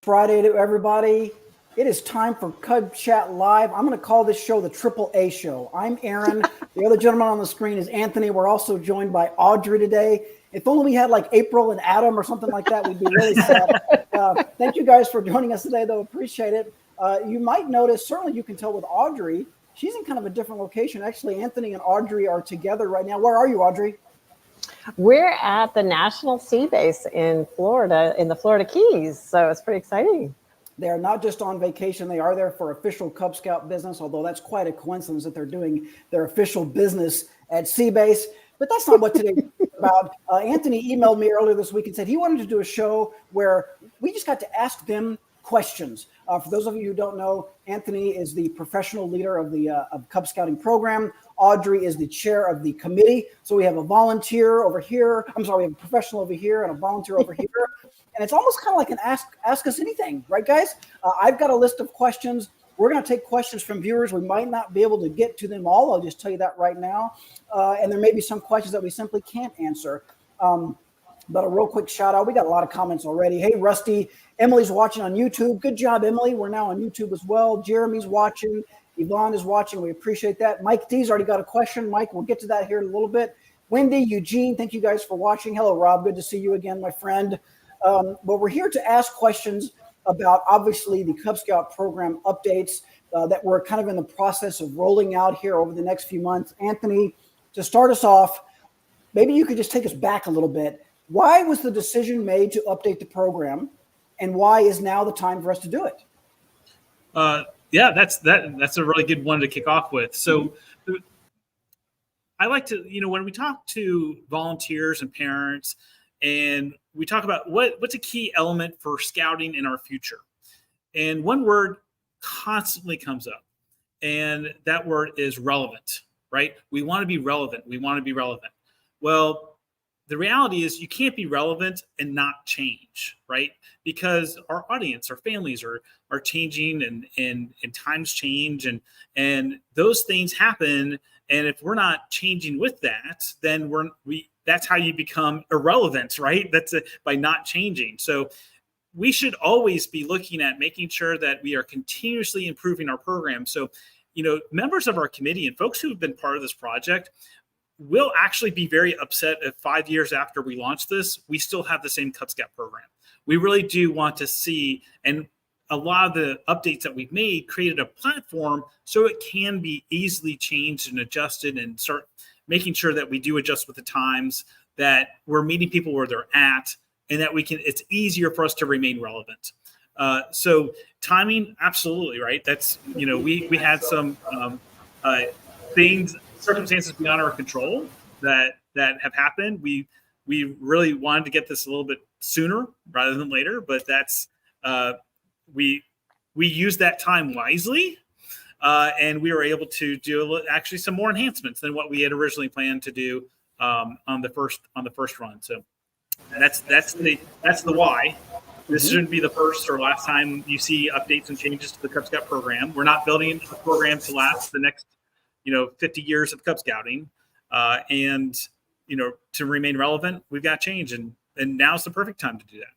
Friday to everybody. It is time for Cub Chat Live. I'm going to call this show the Triple A Show. I'm Aaron. The other gentleman on the screen is Anthony. We're also joined by Audrey today. If only we had like April and Adam or something like that, we'd be really set. Thank you guys for joining us today, though. Appreciate it. You might notice, certainly you can tell with Audrey, she's in kind of a different location. Actually, Anthony and Audrey are together right now. Where are you, Audrey? We're at the National Sea Base in Florida, in the Florida Keys. So it's pretty exciting. They are not just on vacation. They are there for official Cub Scout business, although that's quite a coincidence that they're doing their official business at Sea Base. But that's not what today's about. Anthony emailed me earlier this week and said he wanted to do a show where we just got to ask them questions. For those of you who don't know, Anthony is the professional leader of the Cub Scouting program. Audrey is the chair of the committee. So we have a volunteer over here. We have a professional over here and a volunteer over here. And it's almost kind of like an ask us anything, right, guys? I've got a list of questions. We're going to take questions from viewers. We might not be able to get to them all. I'll just tell you that right now. And there may be some questions that we simply can't answer. But a real quick shout out. We got a lot of comments already. Hey, Rusty, Emily's watching on YouTube. Good job, Emily. We're now on YouTube as well. Jeremy's watching. Yvonne is watching. We appreciate that. Mike D's already got a question. Mike, we'll get to that here in a little bit. Wendy, Eugene, thank you guys for watching. Hello, Rob. Good to see you again, my friend. But we're here to ask questions about, obviously, the Cub Scout program updates that we're kind of in the process of rolling out here over the next few months. Anthony, to start us off, maybe you could just take us back a little bit. Why was the decision made to update the program, and why is now the time for us to do it? Yeah, that's a really good one to kick off with. So I like to, when we talk to volunteers and parents, and we talk about what's a key element for scouting in our future. And one word constantly comes up, and that word is relevant, right? We want to be relevant. We want to be relevant. Well, the reality is you can't be relevant and not change, right? Because our audience, our families are changing and times change and those things happen. And if we're not changing with that, then that's how you become irrelevant, right? That's by not changing. So we should always be looking at making sure that we are continuously improving our program. So, members of our committee and folks who have been part of this project will actually be very upset if 5 years after we launch this, we still have the same Cub Scout program. We really do want to see, and a lot of the updates that we've made created a platform so it can be easily changed and adjusted and start making sure that we do adjust with the times, that we're meeting people where they're at, and that it's easier for us to remain relevant. So timing, absolutely, right? That's, we had some circumstances beyond our control that have happened. We really wanted to get this a little bit sooner rather than later, but that's we used that time wisely, and we were able to do actually some more enhancements than what we had originally planned to do on the first run. So that's the why. This shouldn't be the first or last time you see updates and changes to the Cub Scout program. We're not building a program to last the next 50 years of Cub Scouting, and to remain relevant, we've got to change, and now's the perfect time to do that.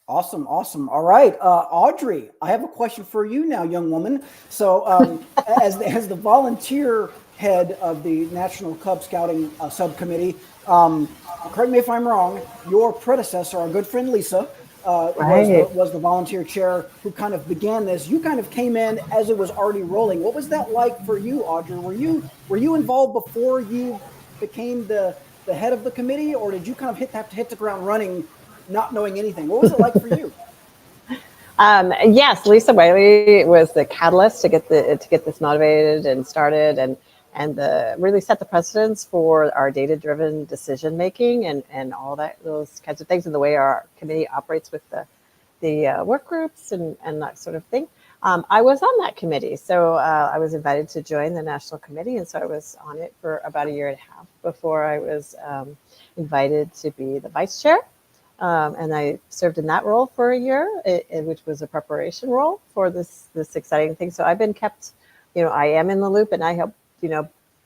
Awesome. All right, Audrey, I have a question for you now, young woman. So, as the volunteer head of the National Cub Scouting Subcommittee, correct me if I'm wrong, your predecessor, our good friend Lisa, was the volunteer chair who kind of began this. You kind of came in as it was already rolling. What was that like for you, Audrey? Were you involved before you became the head of the committee, or did you kind of have to hit the ground running, not knowing anything? What was it like for you? Yes, Lisa Whaley was the catalyst to get this motivated and started, and really set the precedence for our data-driven decision making and all those kinds of things, and the way our committee operates with the work groups and that sort of thing. I was on that committee, so I was invited to join the national committee, and so I was on it for about a year and a half before I was invited to be the vice chair. And I served in that role for a year, which was a preparation role for this exciting thing. So I've been kept, I am in the loop, and I help,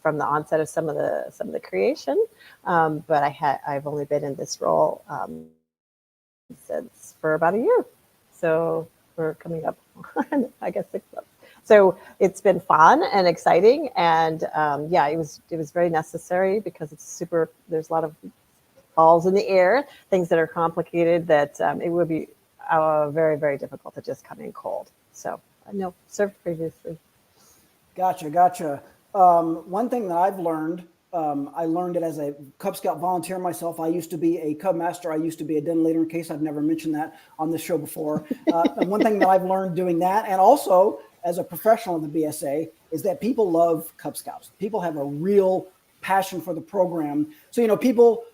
from the onset of some of the creation. But I've only been in this role since for about a year. So we're coming up on, I guess, 6 months. So it's been fun and exciting, and yeah, it was very necessary because there's a lot of balls in the air, things that are complicated that it would be very, very difficult to just come in cold. So no, served previously. Gotcha. One thing that I've learned, I learned it as a Cub Scout volunteer myself. I used to be a Cub Master. I used to be a den leader, in case I've never mentioned that on this show before. And one thing that I've learned doing that, and also as a professional in the BSA, is that people love Cub Scouts. People have a real passion for the program. So, people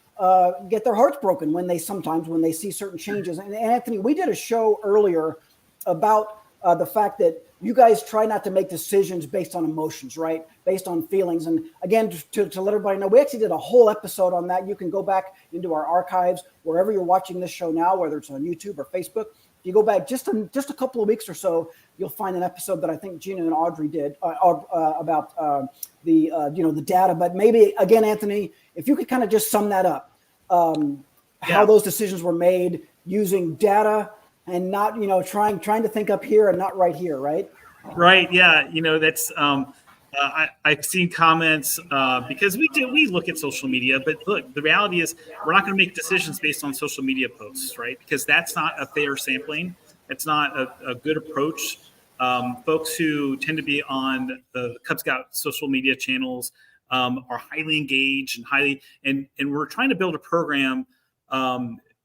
get their hearts broken when they see certain changes. And Anthony, we did a show earlier about the fact that you guys try not to make decisions based on emotions, right? Based on feelings. And again, to let everybody know, we actually did a whole episode on that. You can go back into our archives, wherever you're watching this show now, whether it's on YouTube or Facebook. If you go back just a couple of weeks or so, you'll find an episode that I think Gina and Audrey did about the data. But maybe, again, Anthony, if you could kind of just sum that up, how those decisions were made using data and not, trying to think up here and not right here, right? Right. Yeah. That's I've seen comments because we look at social media, but look, the reality is we're not going to make decisions based on social media posts, right? Because that's not a fair sampling. It's not a good approach. Folks who tend to be on the Cub Scout social media channels are highly engaged and we're trying to build a program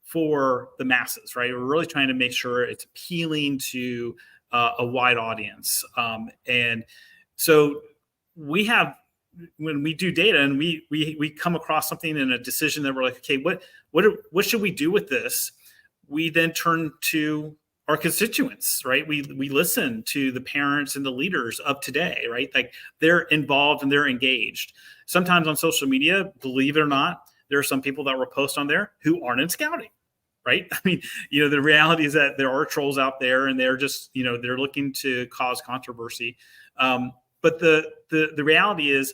for the masses, right? We're really trying to make sure it's appealing to a wide audience. And so when we do data and we come across something in a decision that we're like, okay, what should we do with this? We then turn to our constituents, right? We listen to the parents and the leaders of today, right? Like they're involved and they're engaged. Sometimes on social media, believe it or not, there are some people that will post on there who aren't in scouting, right? I mean, the reality is that there are trolls out there and they're just, they're looking to cause controversy. But the reality is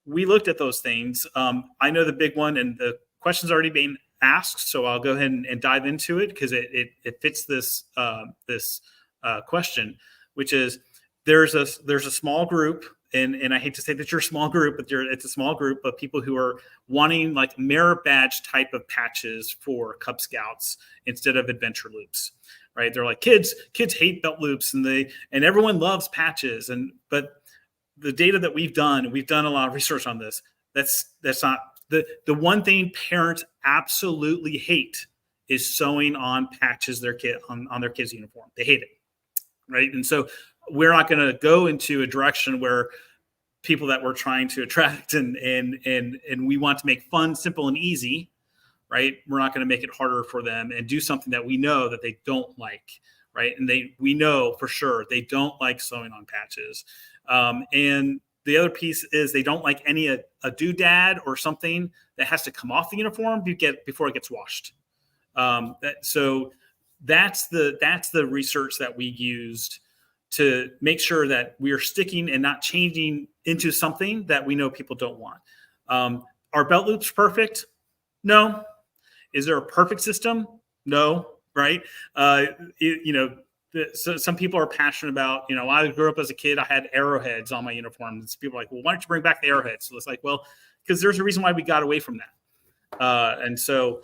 we looked at those things. I know the big one and the question's already being asked, so I'll go ahead and dive into it because it fits this question, which is there's a small group, and I hate to say that you're a small group, but it's a small group of people who are wanting like merit badge type of patches for Cub Scouts instead of adventure loops, right? They're like kids hate belt loops and everyone loves patches, but the data that we've done a lot of research on this. That's not the one thing parents absolutely hate is sewing on patches on their kids' uniform. They hate it, right? And so we're not going to go into a direction where people that we're trying to attract and we want to make fun, simple, and easy, right? We're not going to make it harder for them and do something that we know that they don't like, right? And we know for sure they don't like sewing on patches. And the other piece is they don't like a doodad or something that has to come off the uniform before it gets washed. So that's the research that we used to make sure that we are sticking and not changing into something that we know people don't want. Are belt loops perfect? No. Is there a perfect system? No. Right? So some people are passionate about, I grew up as a kid, I had arrowheads on my uniform. And people are like, well, why don't you bring back the arrowheads? So it's like, well, because there's a reason why we got away from that. And so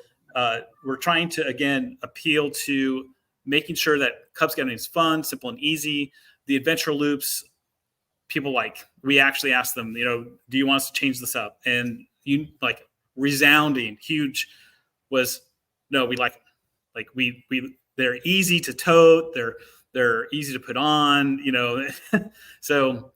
we're trying to, again, appeal to making sure that Cub Scouting is fun, simple, and easy. The adventure loops, we actually asked them, do you want us to change this up? And resounding, huge was, no, we like them. Like they're easy to tote. They're easy to put on, So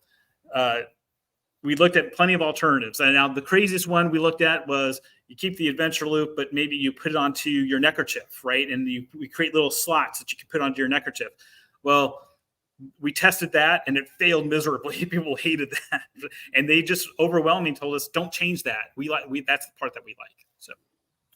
we looked at plenty of alternatives. And now the craziest one we looked at was you keep the adventure loop, but maybe you put it onto your neckerchief, right? And we create little slots that you can put onto your neckerchief. Well, we tested that and it failed miserably. People hated that. And they just overwhelmingly told us, don't change that. That's the part that we like. So.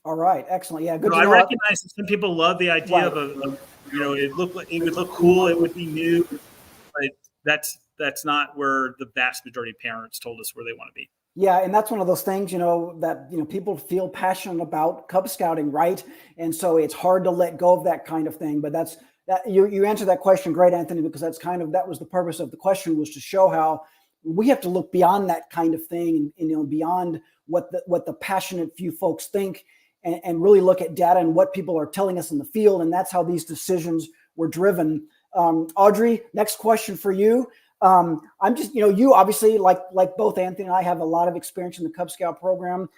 All right. Excellent. Yeah. Good. I recognize that some people love the idea of it would look cool. It would be new, but that's not where the vast majority of parents told us where they want to be. Yeah, and that's one of those things, that people feel passionate about Cub Scouting, right? And so it's hard to let go of that kind of thing. But that's That you answered that question great, Anthony, because that was the purpose of the question, was to show how we have to look beyond that kind of thing, and beyond what the passionate few folks think, and really look at data and what people are telling us in the field, and that's how these decisions were driven. Audrey, next question for you. I'm just, you obviously, like both Anthony and I, have a lot of experience in the Cub Scout program.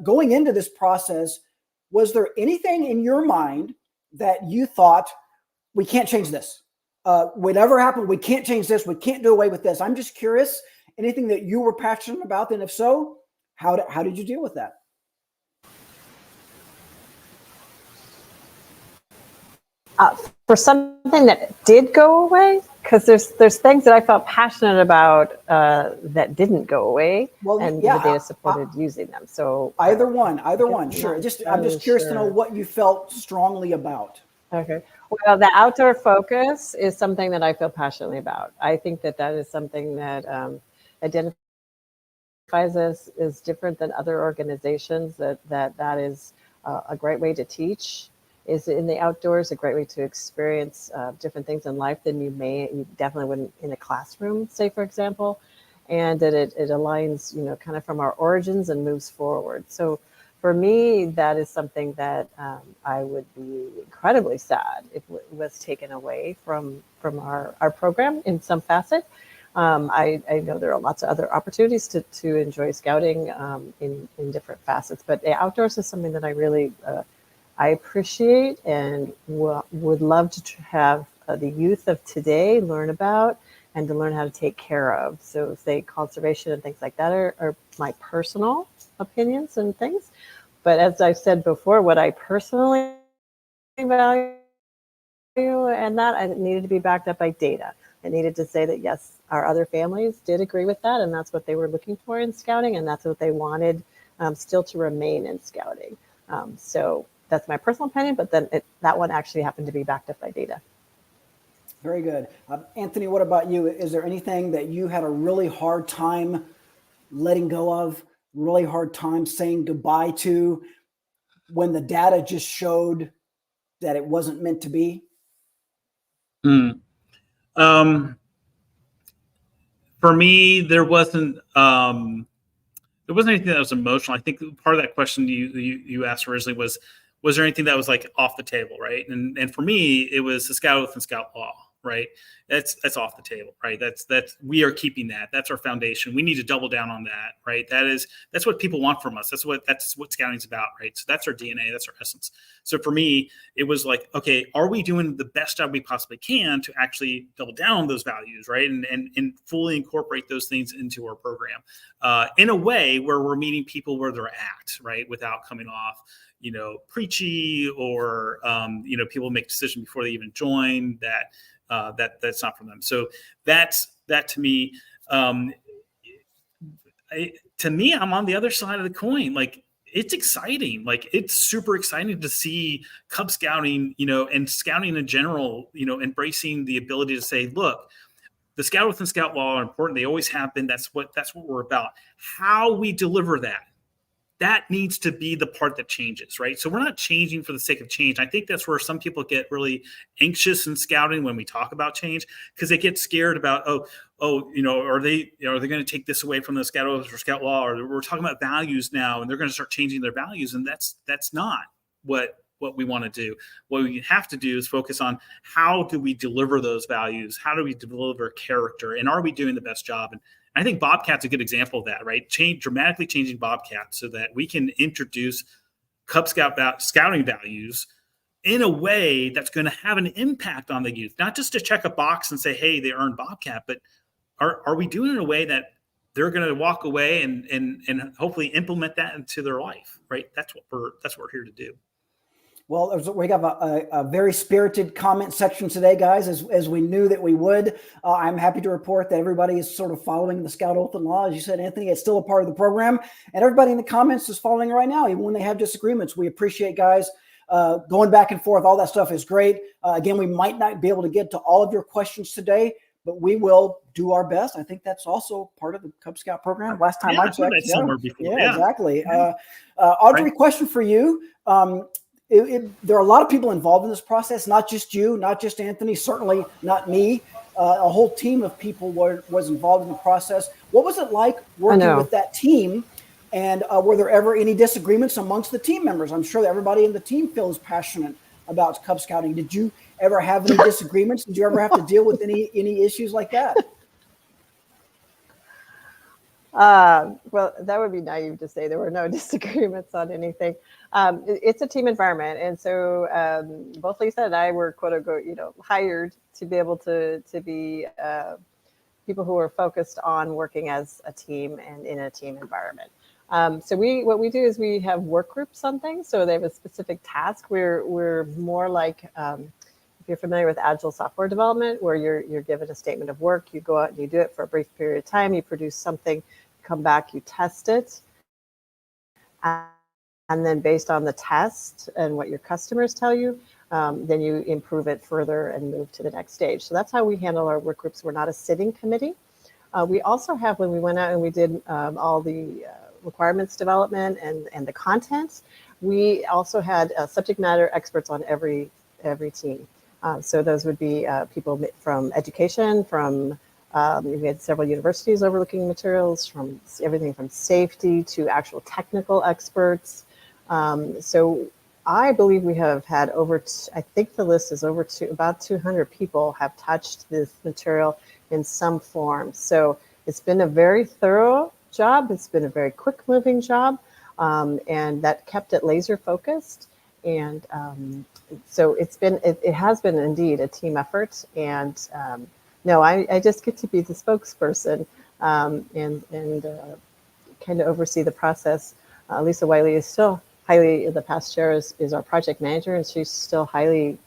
Going into this process, was there anything in your mind that you thought, we can't change this? Whatever happened, we can't change this. We can't do away with this. I'm just curious, anything that you were passionate about, and if so, how did you deal with that? For something that did go away, because there's things that I felt passionate about that didn't go away, and the data supported using them. So either one, sure. I'm just curious to know what you felt strongly about. Okay. Well, the outdoor focus is something that I feel passionately about. I think that is something that identifies us as different than other organizations. That is a great way to teach. Is in the outdoors, a great way to experience different things in life than you definitely wouldn't in a classroom, say, for example, and that it aligns, kind of from our origins and moves forward. So for me, that is something that I would be incredibly sad if it was taken away from our program in some facet. I know there are lots of other opportunities to enjoy scouting in different facets, but the outdoors is something that I really I appreciate and would love to have the youth of today learn about and to learn how to take care of. So say conservation and things like that are my personal opinions and things. But as I've said before, what I personally value and that I needed to be backed up by data. I needed to say that, yes, our other families did agree with that, and that's what they were looking for in scouting, and that's what they wanted still to remain in scouting. So that's my personal opinion, but then that one actually happened to be backed up by data. Very good. Anthony, what about you? Is there anything that you had a really hard time letting go of, really hard time saying goodbye to, when the data just showed that it wasn't meant to be? For me, there wasn't anything that was emotional. I think part of that question you asked originally was there anything that was like off the table, right? And for me, it was the Scout Oath and Scout Law, right? That's off the table, right? That's we are keeping that. That's our foundation. We need to double down on that, right? That's what people want from us. That's what scouting's about, right? So that's our DNA. That's our essence. So for me, it was like, okay, are we doing the best job we possibly can to actually double down on those values, right? And fully incorporate those things into our program in a way where we're meeting people where they're at, right? Without coming off, preachy or, people make decisions before they even join that's not for them. So that to me, I'm on the other side of the coin. Like, it's exciting. Like, it's super exciting to see Cub Scouting, and scouting in general, embracing the ability to say, look, the Scout Oath and Scout Law are important. They always have been. That's what we're about. How we deliver that needs to be the part that changes, right? So we're not changing for the sake of change. I think that's where some people get really anxious in scouting when we talk about change, because they get scared about, are they going to take this away from the Scout Oath or Scout Law, or we're talking about values now and they're going to start changing their values. And that's not what we want to do. What we have to do is focus on how do we deliver those values? How do we deliver character? And are we doing the best job? And I think Bobcat's a good example of that, right? Dramatically changing Bobcat so that we can introduce Cub Scout scouting values in a way that's going to have an impact on the youth, not just to check a box and say, hey, they earned Bobcat, but are we doing it in a way that they're going to walk away and hopefully implement that into their life, right? That's what we're here to do. Well, we have a very spirited comment section today, guys, as we knew that we would. I'm happy to report that everybody is sort of following the Scout Oath and Law. As you said, Anthony, it's still a part of the program. And everybody in the comments is following right now, even when they have disagreements. We appreciate, guys, going back and forth. All that stuff is great. Again, we might not be able to get to all of your questions today, but we will do our best. I think that's also part of the Cub Scout program. Last time I checked. Somewhere before. Yeah, exactly. Audrey, question for you. there are a lot of people involved in this process, not just you, not just Anthony, certainly not me. A whole team of people was involved in the process. What was it like working with that team? And were there ever any disagreements amongst the team members? I'm sure that everybody in the team feels passionate about Cub Scouting. Did you ever have any disagreements? Did you ever have to deal with any issues like that? Well, that would be naive to say there were no disagreements on anything. It's a team environment, and so both Lisa and I were quote unquote, hired to be able to be people who are focused on working as a team and in a team environment. So what we do is we have work groups on things. So they have a specific task. We're more like if you're familiar with agile software development, where you're given a statement of work, you go out and you do it for a brief period of time, you produce something, come back, you test it. And then based on the test and what your customers tell you, then you improve it further and move to the next stage. So that's how we handle our work groups. We're not a sitting committee. We also have, when we went out and we did all the requirements development and the content, we also had subject matter experts on every team. So those would be people from education, from we had several universities overlooking materials, from everything from safety to actual technical experts. So I believe we have had I think the list is about 200 people have touched this material in some form. So it's been a very thorough job. It's been a very quick moving job. And that kept it laser focused. And so it has been indeed a team effort. And no, I just get to be the spokesperson and kind of oversee the process. Lisa Wiley is still the past chair is our project manager, and she's still highly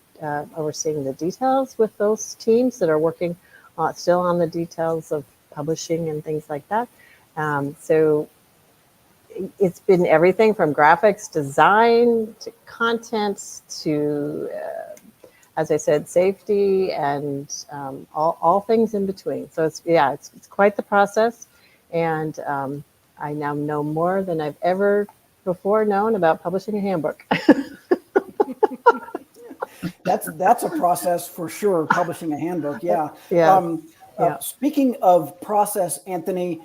overseeing the details with those teams that are working still on the details of publishing and things like that. So it's been everything from graphics design to content to, as I said, safety and all things in between. So it's quite the process. And I now know more than I've ever before known about publishing a handbook. That's a process for sure, publishing a handbook. Yeah. Speaking of process, Anthony,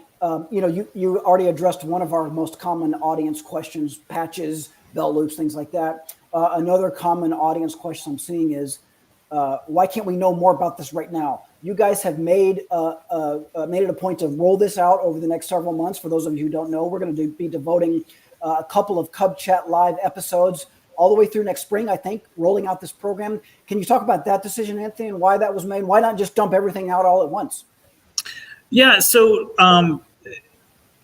you already addressed one of our most common audience questions: patches, bell loops, things like that. Another common audience question I'm seeing is, why can't we know more about this right now? You guys have made it a point to roll this out over the next several months. For those of you who don't know, we're going to be devoting a couple of Cub Chat Live episodes all the way through next spring, I think, rolling out this program. Can you talk about that decision, Anthony, and why that was made? Why not just dump everything out all at once? Yeah, so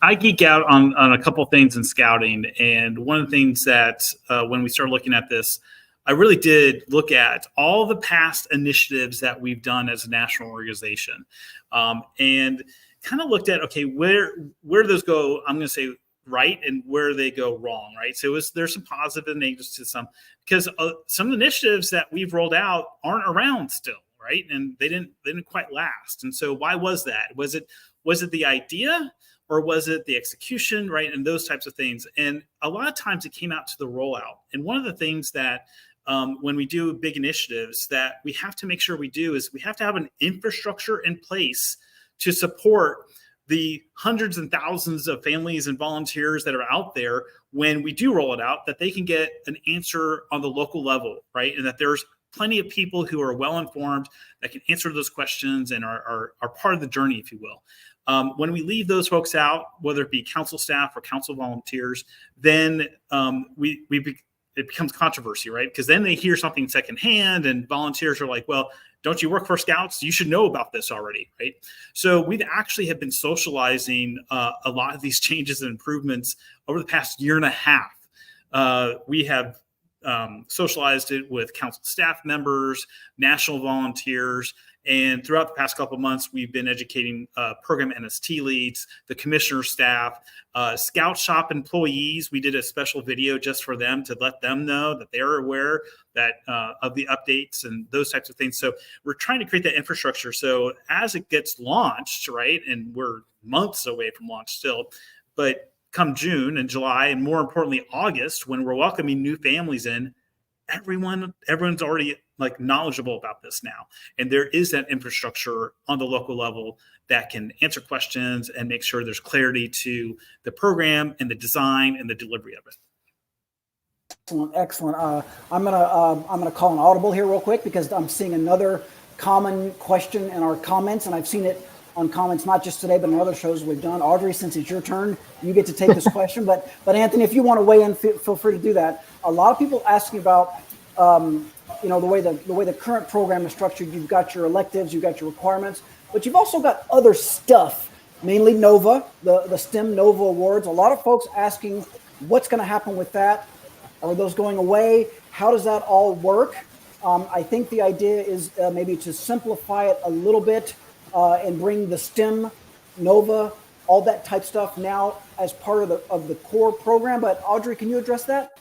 I geek out on a couple of things in scouting. And one of the things that when we started looking at this, I really did look at all the past initiatives that we've done as a national organization, and kind of looked at, okay, where do those go? I'm going to say right, and where they go wrong, right? So there's some positive and negatives to some, because some of the initiatives that we've rolled out aren't around still, right? And they didn't quite last. And so why was that? Was it the idea, or was it the execution, right? And those types of things. And a lot of times it came out to the rollout. And one of the things that when we do big initiatives that we have to make sure we do is we have to have an infrastructure in place to support the hundreds and thousands of families and volunteers that are out there when we do roll it out, that they can get an answer on the local level, right? And that there's plenty of people who are well-informed that can answer those questions and are part of the journey, if you will. When we leave those folks out, whether it be council staff or council volunteers, then it becomes controversy, right? Because then they hear something secondhand, and volunteers are like, well, don't you work for Scouts? You should know about this already, right? So we've actually have been socializing a lot of these changes and improvements over the past year and a half. We have socialized it with council staff members, national volunteers, and throughout the past couple of months, we've been educating program NST leads, the commissioner staff, Scout Shop employees. We did a special video just for them to let them know that they're aware that of the updates and those types of things. So we're trying to create that infrastructure. So as it gets launched, right, and we're months away from launch still, but come June and July, and more importantly, August, when we're welcoming new families in, everyone's already like knowledgeable about this now. And there is that infrastructure on the local level that can answer questions and make sure there's clarity to the program and the design and the delivery of it. Excellent. I'm gonna call an audible here real quick because I'm seeing another common question in our comments, and I've seen it on comments not just today but in other shows we've done. Audrey, since it's your turn, you get to take this question. But Anthony, if you want to weigh in, feel free to do that. A lot of people asking about the way the current program is structured. You've got your electives, you've got your requirements, but you've also got other stuff, mainly NOVA, the STEM NOVA awards. A lot of folks asking what's going to happen with that. Are those going away? How does that all work? I think the idea is maybe to simplify it a little bit and bring the STEM, NOVA, all that type stuff now as part of the core program. But Audrey, can you address that?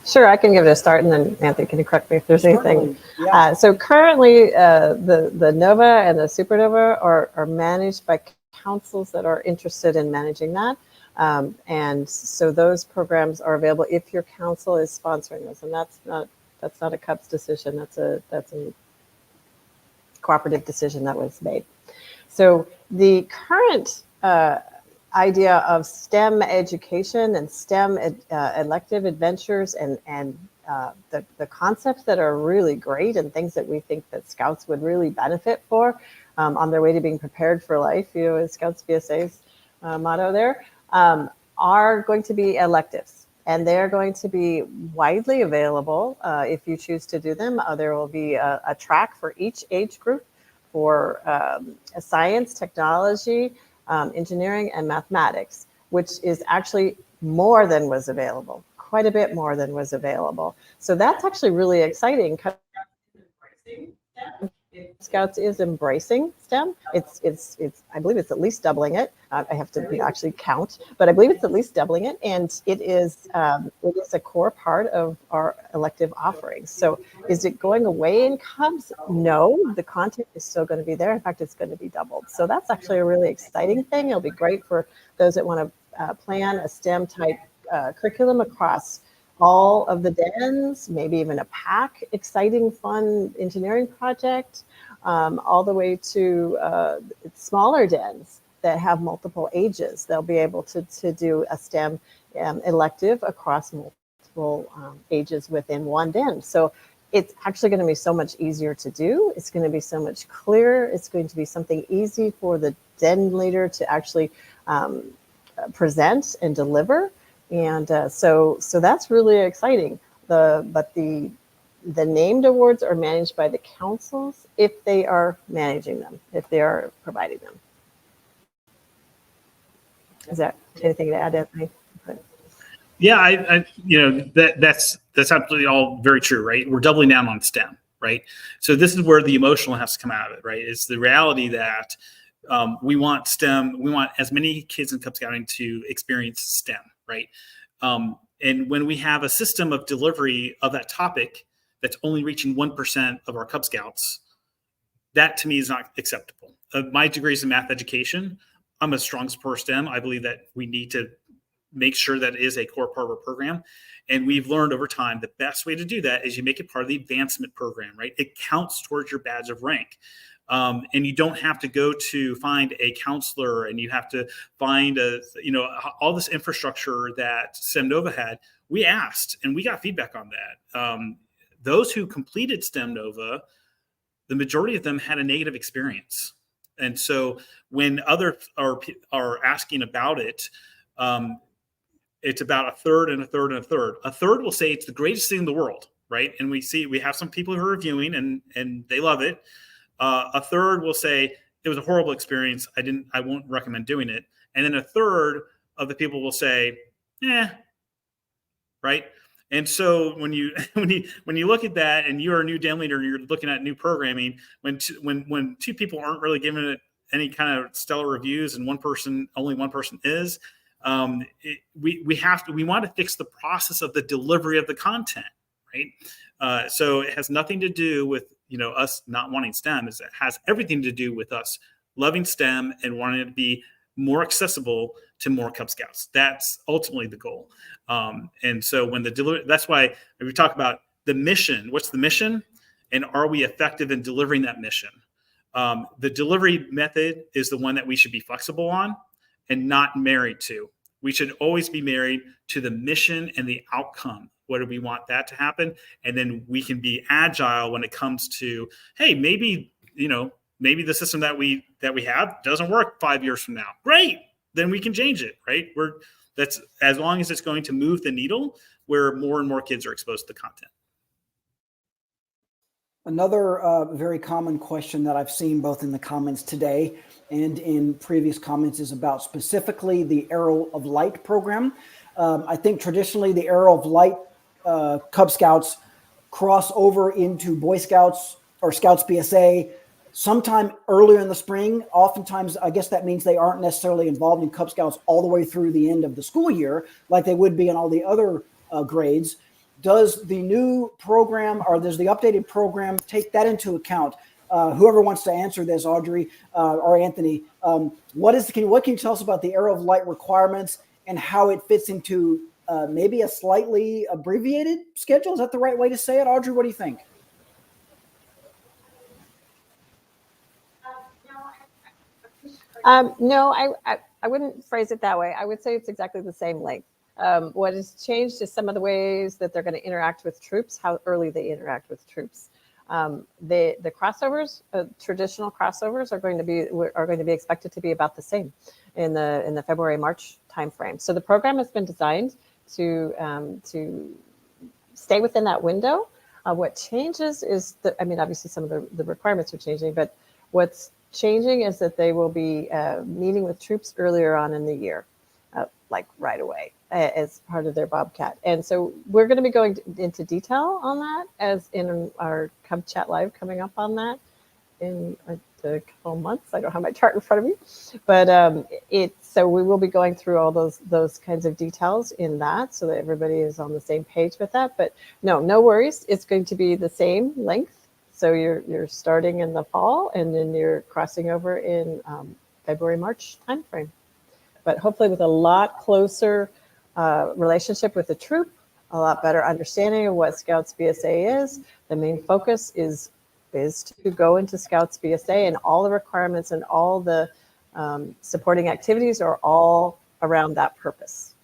Sure, I can give it a start, and then Anthony, can you correct me if there's anything? Yeah. So currently, the NOVA and the Supernova are managed by councils that are interested in managing that. And so those programs are available if your council is sponsoring those, and that's not a Cubs decision. That's a cooperative decision that was made. So the current idea of STEM education and STEM elective adventures and the concepts that are really great and things that we think that Scouts would really benefit for on their way to being prepared for life, as Scouts VSA's motto there, are going to be electives, and they're going to be widely available if you choose to do them. There will be a track for each age group for science, technology, engineering, and mathematics, which is actually more than was available, quite a bit more than was available. So that's actually really exciting. Scouts is embracing STEM. It's I believe it's at least doubling it. I have to actually count, but I believe it's at least doubling it, and it is a core part of our elective offerings. So is it going away in Cubs? No, the content is still going to be there. In fact, it's going to be doubled. So that's actually a really exciting thing. It'll be great for those that want to plan a STEM type curriculum across all of the dens, maybe even a pack, exciting, fun engineering project, all the way to smaller dens that have multiple ages. They'll be able to do a STEM elective across multiple ages within one den. So it's actually going to be so much easier to do. It's going to be so much clearer. It's going to be something easy for the den leader to actually present and deliver. And so that's really exciting. But the named awards are managed by the councils if they are managing them, if they are providing them. Is that anything to add, Anthony? Yeah, that's absolutely all very true, right? We're doubling down on STEM, right? So this is where the emotional has to come out of it, right? It's the reality that we want STEM. We want as many kids in Cub Scouting to experience STEM, right? And when we have a system of delivery of that topic that's only reaching 1% of our Cub Scouts, that to me is not acceptable. My degree is in math education. I'm a strong supporter of STEM. I believe that we need to make sure that it is a core part of our program. And we've learned over time the best way to do that is you make it part of the advancement program, right? It counts towards your badge of rank. And you don't have to go to find a counselor, and you have to find all this infrastructure that STEM Nova had. We asked, and we got feedback on that. Those who completed STEM Nova, the majority of them had a negative experience. And so when others are asking about it, it's about a third and a third and a third. A third will say it's the greatest thing in the world, right? And we have some people who are reviewing and they love it. A third will say it was a horrible experience. I won't recommend doing it. And then a third of the people will say, right? And so when you look at that, and you're a new den leader and you're looking at new programming, when two people aren't really giving it any kind of stellar reviews, and only one person is, we want to fix the process of the delivery of the content, right? So it has nothing to do with us not wanting STEM. It has everything to do with us loving STEM and wanting it to be more accessible to more Cub Scouts. That's ultimately the goal. And so when that's why when we talk about the mission. What's the mission? And are we effective in delivering that mission? The delivery method is the one that we should be flexible on and not married to. We should always be married to the mission and the outcome. What do we want that to happen? And then we can be agile when it comes to, hey, maybe the system that we have doesn't work 5 years from now. Great. Then we can change it, right? That's as long as it's going to move the needle where more and more kids are exposed to the content. Another very common question that I've seen both in the comments today and in previous comments is about specifically the Arrow of Light program. I think traditionally the Arrow of Light Cub Scouts cross over into Boy Scouts or Scouts BSA sometime earlier in the spring. Oftentimes, I guess that means they aren't necessarily involved in Cub Scouts all the way through the end of the school year like they would be in all the other grades. Does the new program or does the updated program take that into account? Whoever wants to answer this, Audrey or Anthony, what can you tell us about the Arrow of Light requirements and how it fits into maybe a slightly abbreviated schedule? Is that the right way to say it? Audrey, what do you think? No, I wouldn't phrase it that way. I would say it's exactly the same length. What has changed is some of the ways that they're going to interact with troops, how early they interact with troops. The crossovers, traditional crossovers, are going to be expected to be about the same in the February-March timeframe. So the program has been designed to stay within that window. What changes is obviously some of the requirements are changing, but what's changing is that they will be meeting with troops earlier on in the year, like right away, as part of their Bobcat. And so we're going to be going into detail on that as in our Cub Chat Live coming up on that in a couple months. I don't have my chart in front of me, but so we will be going through all those kinds of details in that so that everybody is on the same page with that. But no worries. It's going to be the same length. So you're starting in the fall and then you're crossing over in February-March timeframe. But hopefully with a lot closer relationship with the troop, a lot better understanding of what Scouts BSA is. The main focus is to go into Scouts BSA, and all the requirements and all the supporting activities are all around that purpose.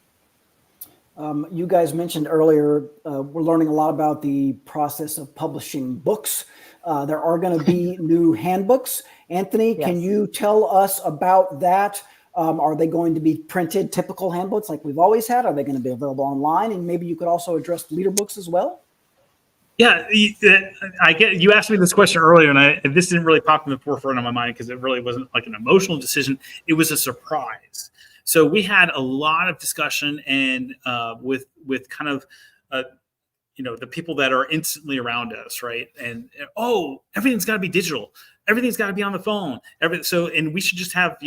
You guys mentioned earlier, we're learning a lot about the process of publishing books. There are going to be new handbooks. Anthony, yes. Can you tell us about that? Are they going to be printed typical handbooks like we've always had? Are they going to be available online? And maybe you could also address leader books as well? Yeah, you asked me this question earlier, and this didn't really pop in the forefront of my mind because it really wasn't like an emotional decision. It was a surprise. So we had a lot of discussion and with kind of the people that are instantly around us, right? And everything's got to be digital. Everything's got to be on the phone. And we should just have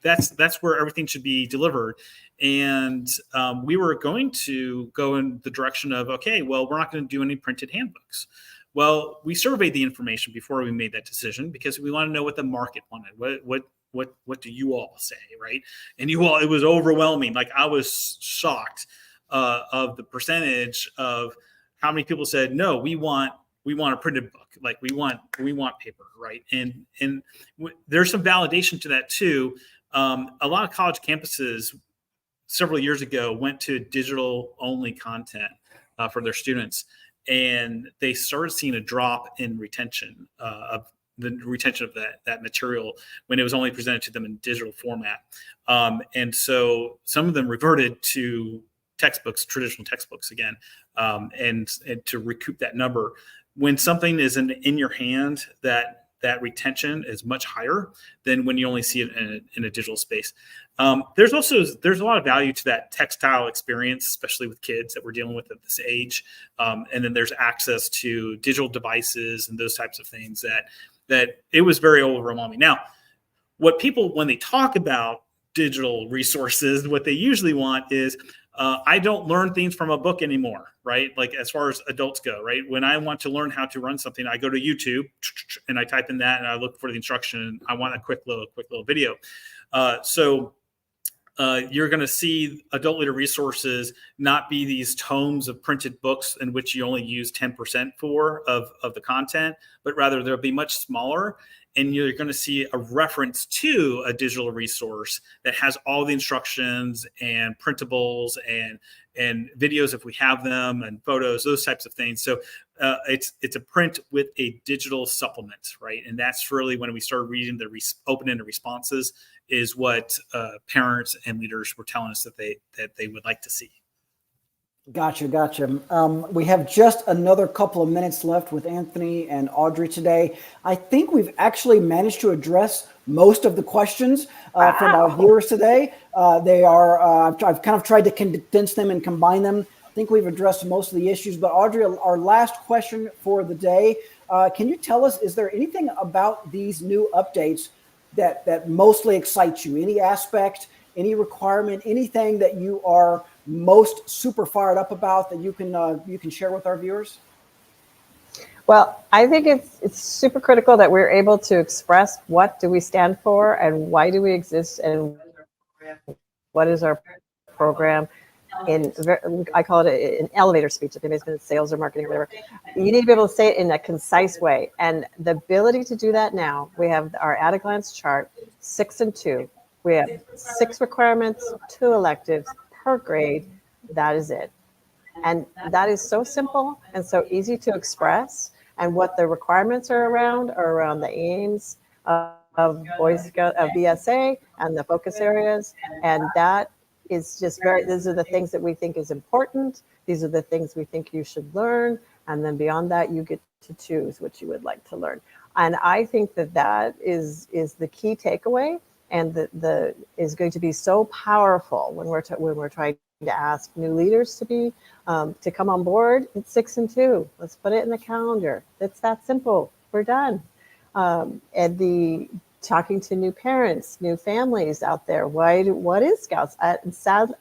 that's where everything should be delivered. And we were going to go in the direction of, okay, well, we're not going to do any printed handbooks. Well, we surveyed the information before we made that decision because we want to know what the market wanted. What do you all say, right? And it was overwhelming. Like I was shocked of the percentage of how many people said, no, we want a printed book. Like we want paper, right? And there's some validation to that too. A lot of college campuses several years ago went to digital only content for their students, and they started seeing a drop in retention of that material when it was only presented to them in digital format. And so some of them reverted to textbooks, traditional textbooks again, and to recoup that number. When something is in your hand, that retention is much higher than when you only see it in a digital space. There's a lot of value to that textile experience, especially with kids that we're dealing with at this age. And then there's access to digital devices and those types of things that it was very overwhelming. Now, what people, when they talk about digital resources, what they usually want is, I don't learn things from a book anymore, right? Like as far as adults go, right? When I want to learn how to run something, I go to YouTube and I type in that and I look for the instruction. I want a quick little video. you're going to see adult leader resources not be these tomes of printed books in which you only use 10% of the content, but rather they'll be much smaller. And you're going to see a reference to a digital resource that has all the instructions and printables and videos if we have them, and photos, those types of things. So it's a print with a digital supplement, right? And that's really when we started reading the open-ended responses, is what parents and leaders were telling us that they would like to see. Gotcha. We have just another couple of minutes left with Anthony and Audrey today. I think we've actually managed to address most of the questions from our viewers today. They are, I've kind of tried to condense them and combine them. I think we've addressed most of the issues, but Audrey, our last question for the day, can you tell us, is there anything about these new updates that mostly excites you? Any aspect, any requirement, anything that you are most super fired up about that you can share with our viewers? Well, I think it's super critical that we're able to express what do we stand for and why do we exist and what is our program. I call it an elevator speech, if anybody's been in sales or marketing or whatever. You need to be able to say it in a concise way. And the ability to do that now, we have our at-a-glance chart, 6 and 2. We have 6 requirements, 2 electives per grade. That is it. And that is so simple and so easy to express. And what the requirements are around the aims of Boy Scout, of BSA, and the focus areas. And that is just these are the things that we think is important. These are the things we think you should learn. And then beyond that, you get to choose what you would like to learn. And I think that is the key takeaway, and the is going to be so powerful when we're trying to ask new leaders to come on board. It's 6 and 2. Let's put it in the calendar. It's that simple. We're done. And the talking to new parents, new families out there. What is Scouts? I am sad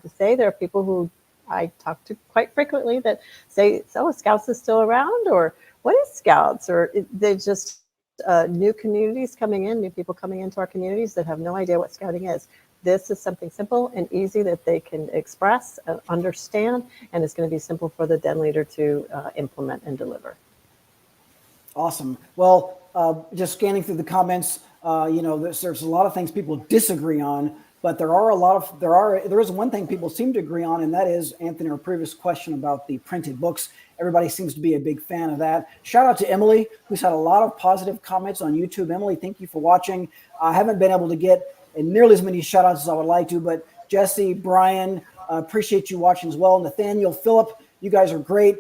to say there are people who I talk to quite frequently that say, "So Scouts is still around," or "What is Scouts?" Or they're just new communities coming in, new people coming into our communities that have no idea what Scouting is. This is something simple and easy that they can express, understand, and it's going to be simple for the den leader to implement and deliver. Awesome. Well, just scanning through the comments, there's a lot of things people disagree on, but there is one thing people seem to agree on, and that is, Anthony, our previous question about the printed books. Everybody seems to be a big fan of that. Shout out to Emily, who's had a lot of positive comments on YouTube. Emily, thank you for watching. I haven't been able to get nearly as many shout outs as I would like to, but Jesse, Brian, appreciate you watching as well. Nathaniel, Philip, you guys are great.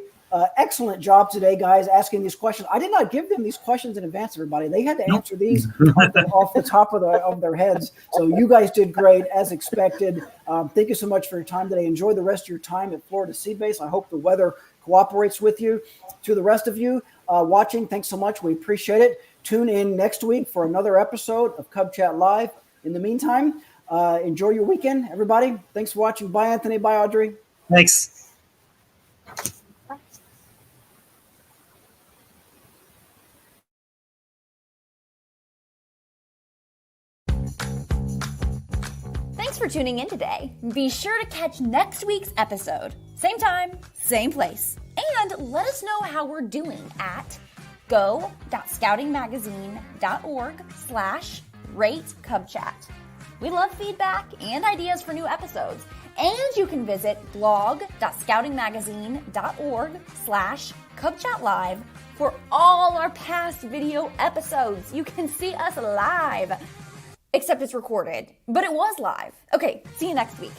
Excellent job today, guys, asking these questions. I did not give them these questions in advance, everybody. They had to answer these off the top of their heads. So you guys did great, as expected. Thank you so much for your time today. Enjoy the rest of your time at Florida Sea Base. I hope the weather cooperates with you. To the rest of you watching, thanks so much. We appreciate it. Tune in next week for another episode of Cub Chat Live. In the meantime, enjoy your weekend, everybody. Thanks for watching. Bye, Anthony. Bye, Audrey. Thanks. Thanks for tuning in today. Be sure to catch next week's episode. Same time, same place. And let us know how we're doing at go.scoutingmagazine.org/rate-cubchat. We love feedback and ideas for new episodes. And you can visit blog.scoutingmagazine.org/cubchatlive for all our past video episodes. You can see us live. Except it's recorded, but it was live. Okay, see you next week.